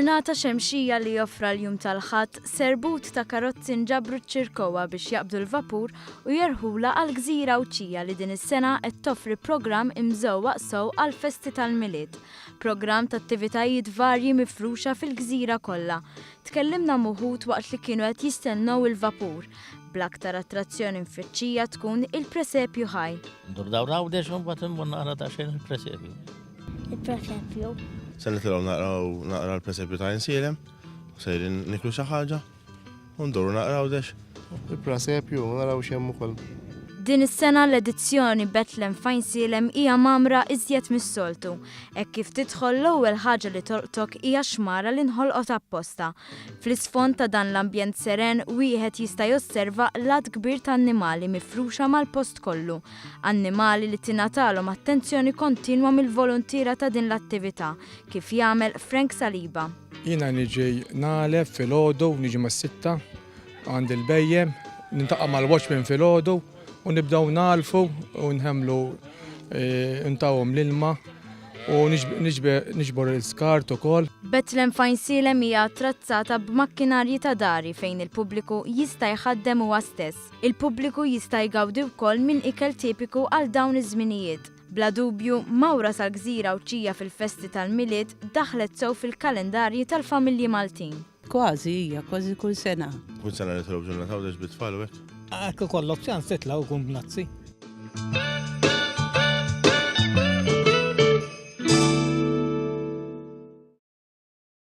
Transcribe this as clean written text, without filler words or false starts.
Ġurnata xemxija li joffra l-jum tal-ħadd serbut ta' karozzi nġabru ċ-Ċirkowa biex jaqbdu l-vapur u jerħula għal Gżira Awċija li din is-sena qed toffri programm imżewwaq sew għal Festi tal-Milied. Programm ta' attivitajiet varji mifruxa fil-Gżira kollha. Tkellimna muħut waqt li kienu qed jistennew il-vapur. Bl-aktar attrazzjoni mfittxija tkun il-Presepju Ħaj. Ndur dawraw dex un batim un naqra ta' xejn il-Presepju. Il-Presepju. Se nitilgħu naqra l-Presepju ta' Insielem, sejrin niklu xi ħaġa, u nduru naqraw dex. Il-Presepju naraw x'hemm ukoll. Din is-sena l-edizzjoni Bethlehem f'Insielem hija mamra iżjed mis-soltu. Hekk kif tidħol l-ewwel ħaġa li tolqtok hija xmara li nħolqot apposta. Fl-isfond ta' dan l-ambjent seren wieħed jista' josserva lat kbir ta' annimali mifruxa mal-post kollu. Annimali li tingħatalhom attenzjoni kontinwa mill-volontira ta' din l-attività, kif jagħmel Frank Saliba. Jiena niġi nagħlef filgħodu, niġi mas-sitta għand il-bejjem, nintaqa' mal-watchman filgħodu u nibdaw nalfu u nħemlu ntawhom l-ilma u niġbor l-skart ukoll. Bethlehem f'Insielem hija attrazzata b'makkinarji ta' dari fejn il-pubbliku jista' jħaddem huwa stess. Il-pubbliku jista' jgawdi wkoll minn ikel tipiku għal dawn iż-żminijiet. Bla dubju, mawra tal-Gżira Awċija fil-Festi tal-Milied daħlet sew fil-kalendarji tal-familji Maltin. Kważi kull sena. Kull sena li tolb ġurnata u dex bit-tfal u hekk. Kollok ċans titla' u kun b'nazzi.